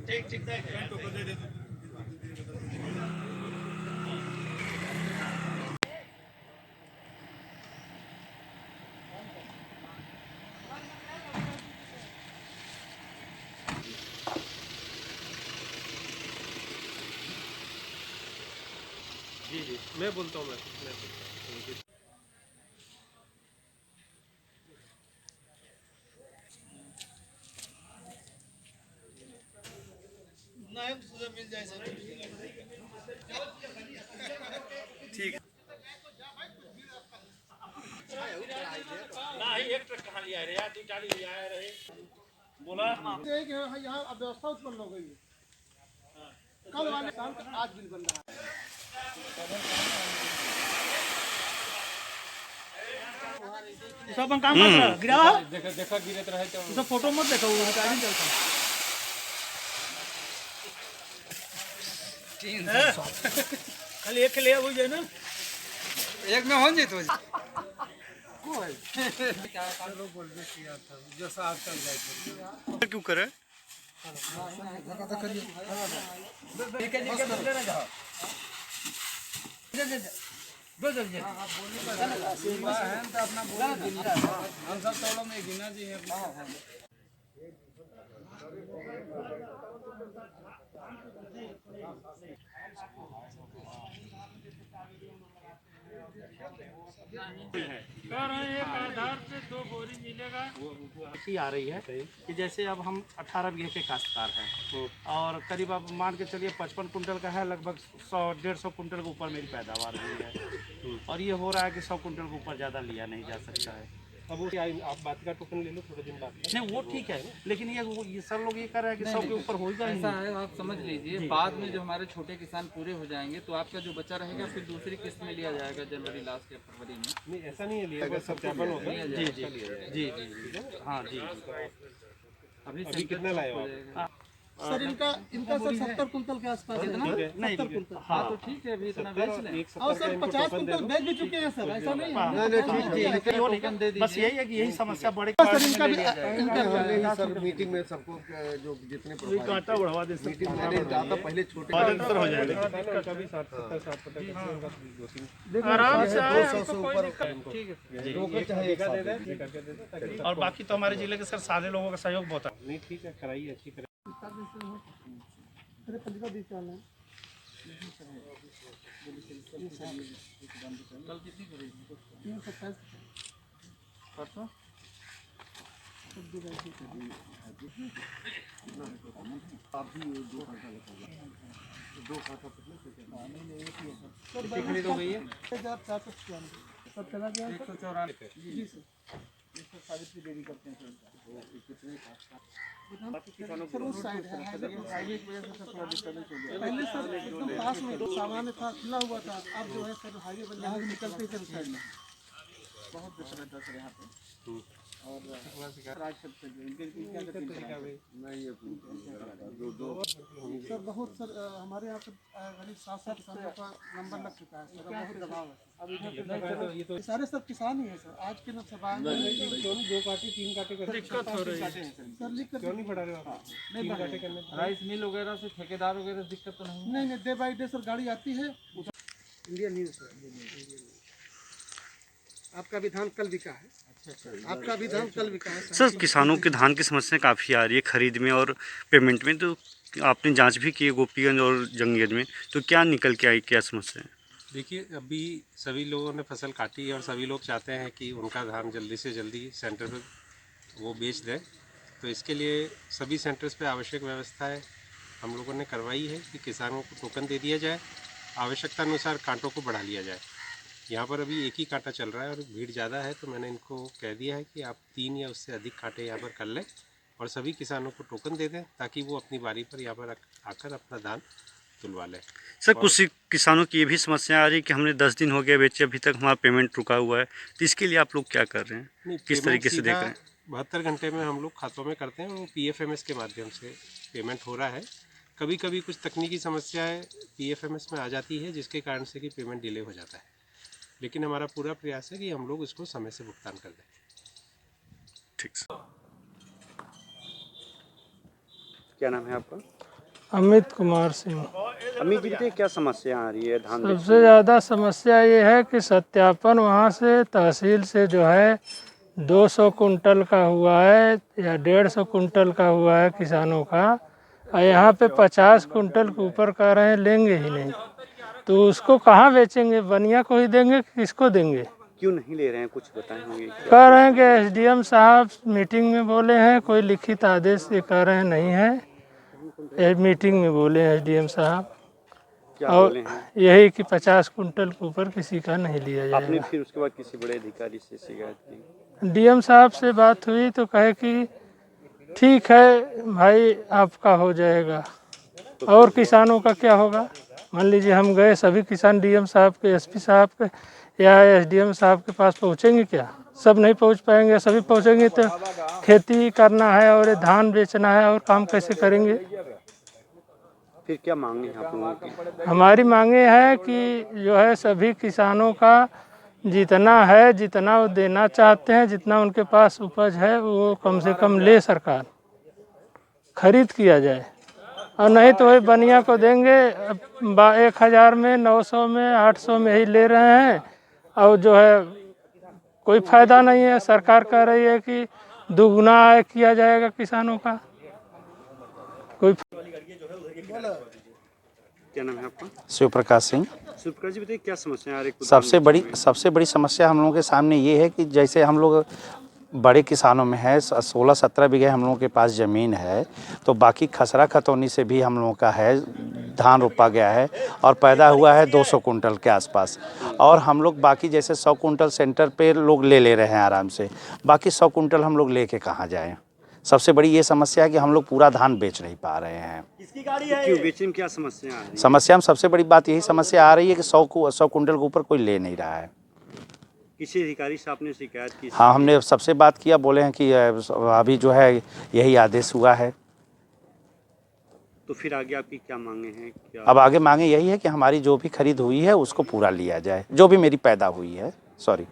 ठीक ठीक जी जी मैं बोलता हूँ मैं बोलता हूँ। मिल जाए सर। ठीक ना ही एक ट्रक कहाँ लिया रे यार, 2 टाली लिया रहे बोला यहाँ अव्यवस्था उत्पन्न हो गई है। कल वाले काम का आज बिल बन रहा है। सब अपन काम मत गिरा देखा देखा गिरत रहे तो सब फोटो मत देखो वो रिकॉर्डिंग चलता खाली एक ले हो जाए ना एक में हो जाए तो क्यों करे हम सब तोड़ो में गिना जी है। एक आधार पे 2 बोरी मिलेगा। ऐसी आ रही है कि जैसे अब हम 18 बीघे के काश्तकार हैं और करीब अब मान के चलिए 55 कुंटल का है, लगभग 100-150 कुंटल के ऊपर मेरी पैदावार हुई है और ये हो रहा है कि 100 कुंटल के ऊपर ज़्यादा लिया नहीं जा सकता है। अब वो आप बात का टोकन ले लो थोड़े दिन बाद। नहीं वो ठीक है, लेकिन ये सर लोग ये कर रहे हैं कि 100 के ऊपर होगा ही ऐसा नहीं। है, आप समझ लीजिए बाद में जो हमारे छोटे किसान पूरे हो जाएंगे तो आपका जो बचा रहेगा फिर दूसरी किस्त में लिया जाएगा जनवरी लास्ट या फरवरी में। नहीं ऐसा नहीं है लिया अगर सत्यापन होगा जी जी जी जी हाँ जी अभी कितना लाए हो आप? सर इनका सर 70 कुंटल के आसपास है ना। नहीं 70 कुंटल। हाँ तो ठीक है, अभी इतना बेच लें। एक और 70 सर का 50 इनको टोकन दे कुंटल दो। बेच भी चुके हैं सर, ऐसा नहीं है। टोकन दे बस यही है कि यही समस्या बड़े सर इनका भी सर मीटिंग में सबको जो जितने कांटा बढ़वा दे मीटिंग में नहीं जाता पहले छोटे हो जाएगा कभी 60-70 आराम से आए, 200 से ऊपर रोको चाहे एक दे दे करके दे दे। और बाकी तो हमारे जिले के सर सारे लोगों का सहयोग बहुत है। नहीं ठीक है कराइए अच्छी करें। अरे 15 20 साल है। कल कितनी करेगी? 327 परसों खरीद हो गई है 1495 सब चला गया है। 194। जी सर। सावित्री देवी करते हैं सर उस साइड है हाईवे की वजह से थोड़ा डिस्टर्बेंस हो गया। पहले सर एकदम पास में सामान्य था, खुला हुआ था। अब जो है सर हाईवे बन यहाँ से निकलते ही सर साइड में बहुत कुछ रहता है सर यहाँ पे। और राजपथ से जो इनके क्या सर बहुत सर हमारे यहाँ पर करीब 700 किसानों का नंबर लग चुका है सर। बहुत दबाव है अब इधर पे सारे सब किसान ही हैं सर। आज के न सभा में 2 काटे 3 काटे कर दिक्कत हो रही है सर लिख कर क्यों नहीं बढ़ा रहे हो आप? 3 काटे करने राइस मिल वगैरह से ठेकेदार वगैरह दिक्कत तो नहीं? नहीं डे बाई डे सर गाड़ी आती है। इंडिया न्यूज़ सर आपका विधान कल बिका है। आपका विधान कल बिका है सर। किसानों के धान की समस्या काफ़ी आ रही है खरीद में और पेमेंट में, तो आपने जांच भी की है गोपीगंज और जंगीगंज में, तो क्या निकल के आई, क्या समस्या है? देखिए अभी सभी लोगों ने फसल काटी है और सभी लोग चाहते हैं कि उनका धान जल्दी से जल्दी सेंटर पर वो बेच दें। तो इसके लिए सभी सेंटर्स पे आवश्यक व्यवस्थाएं हम लोगों ने करवाई है कि किसानों को टोकन दे दिया जाए, आवश्यकता अनुसार कांटों को बढ़ा लिया जाए। यहाँ पर अभी एक ही कांटा चल रहा है और भीड़ ज़्यादा है, तो मैंने इनको कह दिया है कि आप 3 या उससे अधिक कांटे यहाँ पर कर लें और सभी किसानों को टोकन दे दें ताकि वो अपनी बारी पर यहाँ पर आकर अपना धान तुलवा लें। सर कुछ किसानों की ये भी समस्या आ रही है कि हमने 10 दिन हो गया बेचे, अभी तक हमारा पेमेंट रुका हुआ है, तो इसके लिए आप लोग क्या कर रहे हैं, किस तरीके से देख रहे हैं? 72 घंटे में हम लोग खातों में करते हैं, वो PFMS के माध्यम से पेमेंट हो रहा है। कभी कभी कुछ तकनीकी समस्याएं PFMS में आ जाती है जिसके कारण से कि पेमेंट डिले हो जाता है, लेकिन हमारा पूरा प्रयास है कि हम लोग इसको समय से भुगतान कर दें। ठीक सर। क्या नाम है आपका? अमित कुमार सिंह। अमित जी बताइए क्या समस्या आ रही है धान सबसे ज़्यादा समस्या ये है कि सत्यापन वहाँ से तहसील से जो है 200 कुंटल का हुआ है या 150 कुंटल का हुआ है किसानों का, और यहाँ पे 50 कुंटल के ऊपर कह रहे हैं लेंगे ही नहीं, तो उसको कहाँ बेचेंगे? बनिया को ही देंगे कि किसको देंगे? क्यों नहीं ले रहे हैं, कुछ बताएं होंगे? कह रहे हैं कि एसडीएम साहब मीटिंग में बोले हैं, कोई लिखित आदेश से कह रहे हैं नहीं है, मीटिंग में बोले हैं एसडीएम साहब, क्या और बोले हैं? यही कि 50 कुंटल के ऊपर किसी का नहीं लिया आपने जाएगा। फिर उसके बाद किसी बड़े अधिकारी से शिकायत की? डीएम साहब से बात हुई तो कहे कि ठीक है भाई आपका हो जाएगा, और किसानों का क्या होगा? मान लीजिए हम गए, सभी किसान डीएम साहब के, एसपी साहब के या एसडीएम साहब के पास पहुँचेंगे क्या? सब नहीं पहुँच पाएंगे। सभी पहुँचेंगे तो खेती करना है और ये धान बेचना है, और काम कैसे करेंगे? फिर क्या मांगे हैं आप लोगों की? हमारी मांगे है कि जो है सभी किसानों का जितना है, जितना वो देना चाहते हैं, जितना उनके पास उपज है, वो कम से कम ले सरकार, खरीद किया जाए, और नहीं तो वही बनिया को देंगे। 1000 में, 900 में, 800 में ही ले रहे हैं, और जो है कोई फायदा नहीं है। सरकार कह रही है कि दुगुना आय किया जाएगा किसानों का, कोई। क्या नाम है आपका? शिव प्रकाश सिंह। शिव प्रकाश जी बताइए क्या समस्या आ रही है? सबसे बड़ी समस्या हम लोगों के सामने ये है कि जैसे हम लोग बड़े किसानों में है, 16-17 बीघे हम लोगों के पास ज़मीन है, तो बाकी खसरा खतौनी से भी हम लोगों का है, धान रोपा गया है और पैदा हुआ है 200 कुंटल के आसपास, और हम लोग बाकी जैसे 100 कुंटल सेंटर पे लोग ले रहे हैं आराम से, बाकी 100 कुंटल हम लोग लेके कहाँ जाएं? सबसे बड़ी ये समस्या है कि हम लोग पूरा धान बेच नहीं पा रहे हैं। क्यों बेचने में क्या समस्या आ रही है? समस्या में सबसे बड़ी बात यही समस्या आ रही है कि 100 कुंटल के ऊपर कोई ले नहीं रहा है। किसी अधिकारी से आपने शिकायत की? हाँ, हमने सबसे बात किया, बोले हैं कि अभी जो है यही आदेश हुआ है। तो फिर आगे आपकी क्या मांगे हैं? क्या अब आगे मांगे यही है कि हमारी जो भी खरीद हुई है उसको पूरा लिया जाए, जो भी मेरी पैदा हुई है। सॉरी।